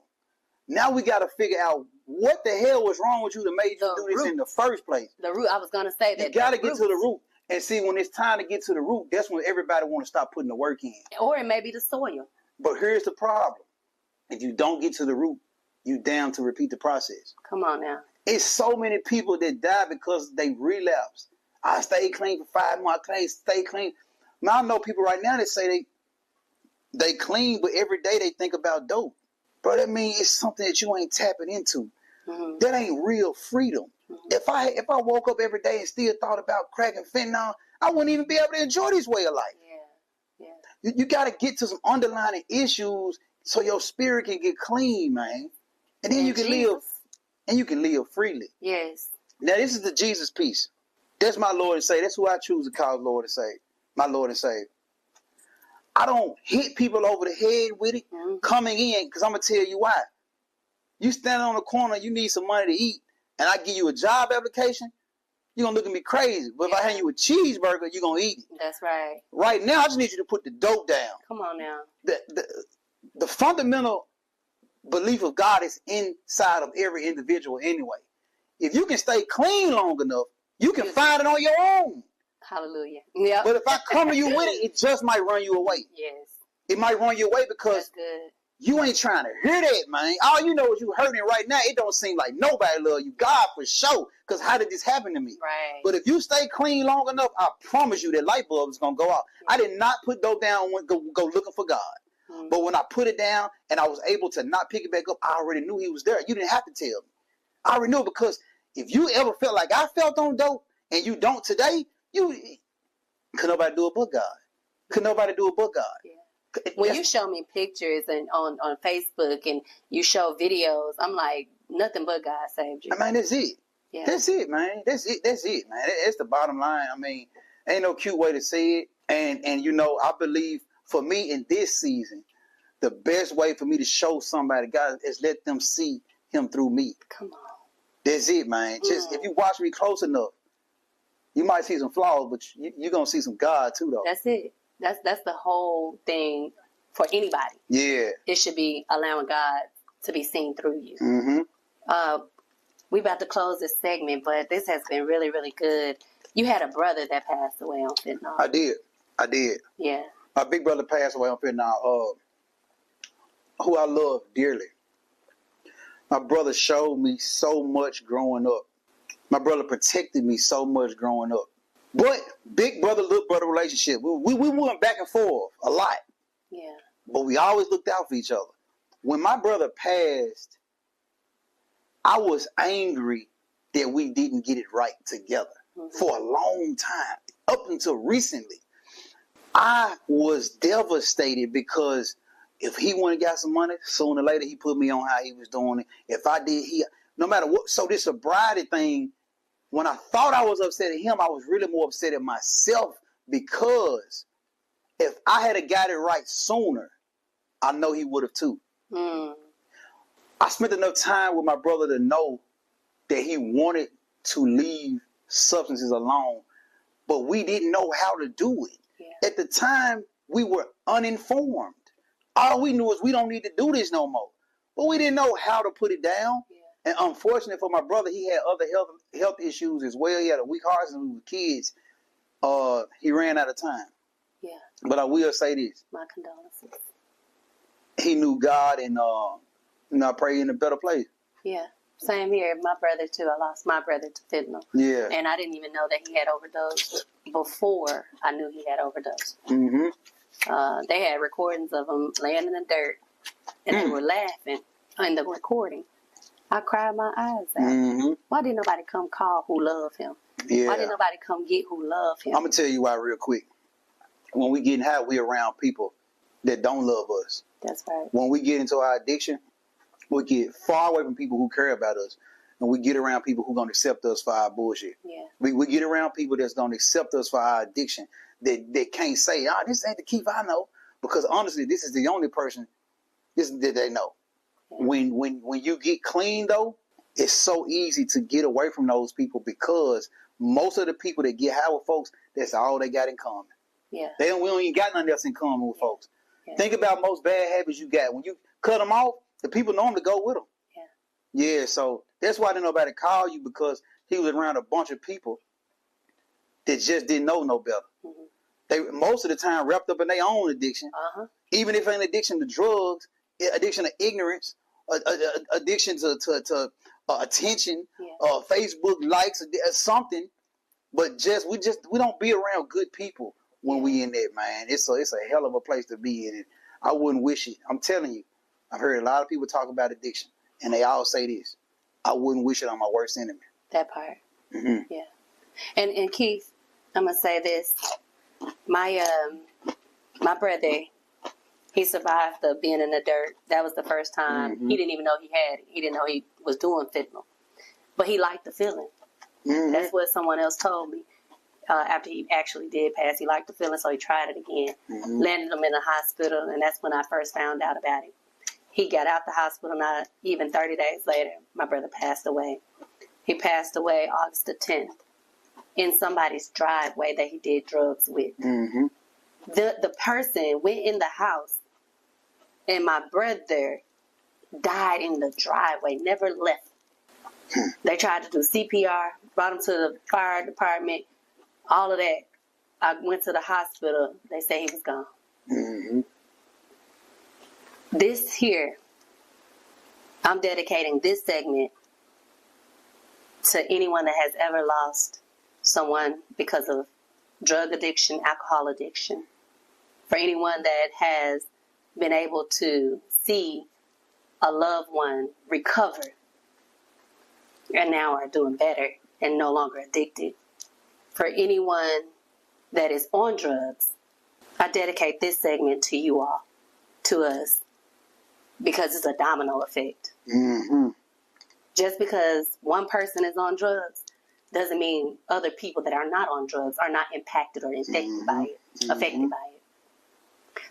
Now we got to figure out what the hell was wrong with you that made you do this in the first place. The root, I was going to say that. You got to get to the root. And see, when it's time to get to the root, that's when everybody want to stop putting the work in. Or it may be the soil. But here's the problem. If you don't get to the root, you damn to repeat the process. Come on now. It's so many people that die because they relapse. I stayed clean for 5 months. I stay clean. Now I know people right now that say they clean, but every day they think about dope. Bro, that means it's something that you ain't tapping into. Mm-hmm. That ain't real freedom. Mm-hmm. If I woke up every day and still thought about crack and fentanyl, I wouldn't even be able to enjoy this way of life. Yeah. You got to get to some underlying issues so your spirit can get clean, man. And then you can live, and you can live freely. Yes. Now this is the Jesus piece. That's my Lord and Savior. That's who I choose to call Lord and Savior. My Lord and Savior. I don't hit people over the head with it coming in, because I'm going to tell you why. You stand on the corner, you need some money to eat, and I give you a job application, you're going to look at me crazy. But if I hand you a cheeseburger, you're going to eat it. That's right. Right now, I just need you to put the dope down. Come on now. The fundamental belief of God is inside of every individual anyway. If you can stay clean long enough, you can find it on your own. Hallelujah. Yeah. But if I come to you with it, it just might run you away. Yes. It might run you away because you ain't trying to hear that, man. All you know is you hurting right now. It don't seem like nobody love you. God for sure. Because how did this happen to me? Right. But if you stay clean long enough, I promise you that light bulb is going to go out. Yeah. I did not put dope down and go looking for God. Mm-hmm. But when I put it down and I was able to not pick it back up, I already knew he was there. You didn't have to tell me. I already knew, because if you ever felt like I felt on dope and you don't today, could nobody do it but God. Could nobody do it but God. Yeah. When you show me pictures and on Facebook and you show videos, I'm like, nothing but God saved you. I mean, that's it. Yeah. That's it, man. That's it, man. That's the bottom line. I mean, ain't no cute way to say it. And you know, I believe for me in this season, the best way for me to show somebody God is let them see him through me. Come on. That's it, man. Just if you watch me close enough, you might see some flaws, but you're going to see some God too, though. That's it. That's the whole thing for anybody. Yeah. It should be allowing God to be seen through you. Mm-hmm. We're about to close this segment, but this has been really, really good. You had a brother that passed away on fentanyl. I did. Yeah. My big brother passed away on fentanyl, who I love dearly. My brother showed me so much growing up. My brother protected me so much growing up. But big brother, little brother relationship, we went back and forth a lot. Yeah. But we always looked out for each other. When my brother passed, I was angry that we didn't get it right together for a long time, up until recently. I was devastated because if he went and got some money, sooner or later he put me on how he was doing it. If I did, no matter what. So this sobriety thing, when I thought I was upset at him, I was really more upset at myself, because if I had got it right sooner, I know he would have too. I spent enough time with my brother to know that he wanted to leave substances alone, but we didn't know how to do it. Yeah. At the time, we were uninformed. All we knew is we don't need to do this no more. But we didn't know how to put it down. Yeah. And unfortunately for my brother, he had other health issues as well. He had a weak heart since we were kids. He ran out of time. Yeah. But I will say this. My condolences. He knew God, and I pray in a better place. Yeah. Same here. My brother, too. I lost my brother to fentanyl. Yeah. And I didn't even know that he had overdosed before I knew he had overdosed. They had recordings of him laying in the dirt, and they were laughing in the recording. I cried my eyes out. Why didn't nobody come call who love him? Yeah. Why didn't nobody come get who love him? I'm going to tell you why real quick. When we getting high, we around people that don't love us. That's right. When we get into our addiction, we get far away from people who care about us. And we get around people who going to accept us for our bullshit. Yeah. We get around people that's going to accept us for our addiction. That can't say, this ain't the Keith I know. Because honestly, this is the only person that they know. Yeah. When you get clean, though, it's so easy to get away from those people because most of the people that get high with folks, that's all they got in common. Yeah. We don't even got nothing else in common with folks. Yeah. Think about most bad habits you got. When you cut them off, the people know them to go with them. Yeah, so that's why didn't nobody call you, because he was around a bunch of people that just didn't know no better. They most of the time wrapped up in their own addiction. Even if an addiction to drugs, addiction to ignorance, addiction to attention, Facebook likes, something. But we don't be around good people when we in there, man. It's a hell of a place to be in, and I wouldn't wish it. I'm telling you, I've heard a lot of people talk about addiction, and they all say this: I wouldn't wish it on my worst enemy. That part. Yeah. And Keith, I'm gonna say this: my brother, he survived the being in the dirt. That was the first time. He didn't even know he had it. He didn't know he was doing fentanyl, but he liked the feeling. That's what someone else told me. After he actually did pass, he liked the feeling, so he tried it again. Landed him in the hospital, and that's when I first found out about it. He got out the hospital, not even 30 days later, my brother passed away. He passed away August the 10th in somebody's driveway that he did drugs with. The person went in the house, and my brother died in the driveway, never left. They tried to do CPR, brought him to the fire department, all of that. I went to the hospital. They say he was gone. This here, I'm dedicating this segment to anyone that has ever lost someone because of drug addiction, alcohol addiction. For anyone that has been able to see a loved one recover and now are doing better and no longer addicted. For anyone that is on drugs, I dedicate this segment to you all, to us, because it's a domino effect. Just because one person is on drugs doesn't mean other people that are not on drugs are not impacted or affected by it.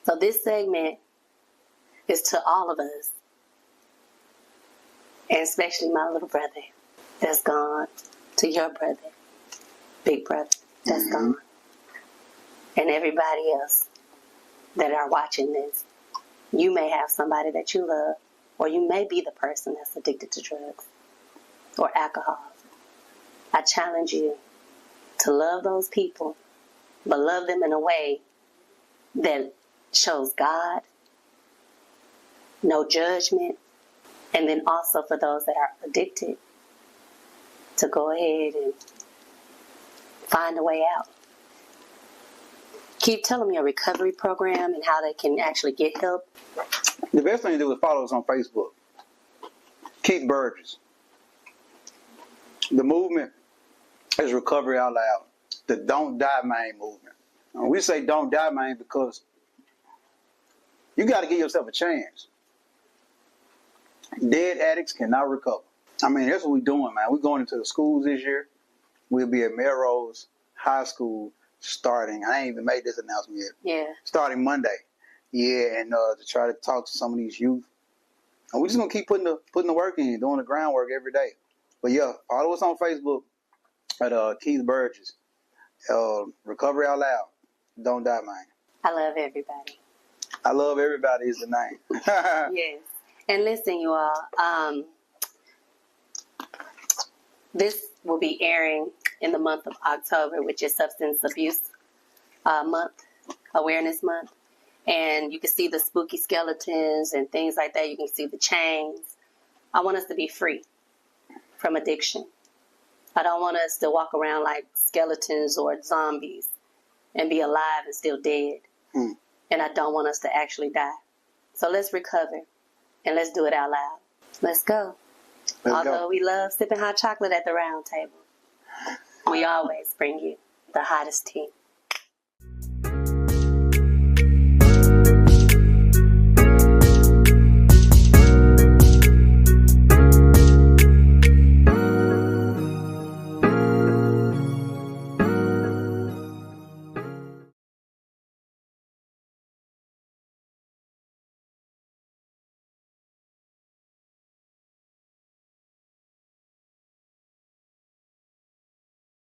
So this segment is to all of us, and especially my little brother that's gone, to your brother, big brother that's gone, and everybody else that are watching this. You may have somebody that you love, or you may be the person that's addicted to drugs or alcohol. I challenge you to love those people, but love them in a way that shows God, no judgment, and then also for those that are addicted, to go ahead and find a way out. Keep telling me your recovery program and how they can actually get help. The best thing to do is follow us on Facebook. Keith Burgess. The movement is Recovery Out Loud. The Don't Die Man movement. And we say don't die, man, because you got to give yourself a chance. Dead addicts cannot recover. I mean, that's what we're doing, man. We're going into the schools this year. We'll be at Melrose High School starting. I ain't even made this announcement yet. Yeah. Starting Monday. Yeah, and to try to talk to some of these youth. And we're just going to keep putting the work in, doing the groundwork every day. But yeah, follow us on Facebook at Keith Burgess. Recovery Out Loud. Don't die, man. I love everybody. I love everybody is the name. Yes. And listen, you all, this will be airing in the month of October, which is Substance Abuse Month, Awareness Month. And you can see the spooky skeletons and things like that. You can see the chains. I want us to be free. from addiction. I don't want us to walk around like skeletons or zombies and be alive and still dead. And I don't want us to actually die. So let's recover and let's do it out loud. Let's go. Although we love sipping hot chocolate at the round table, we always bring you the hottest tea.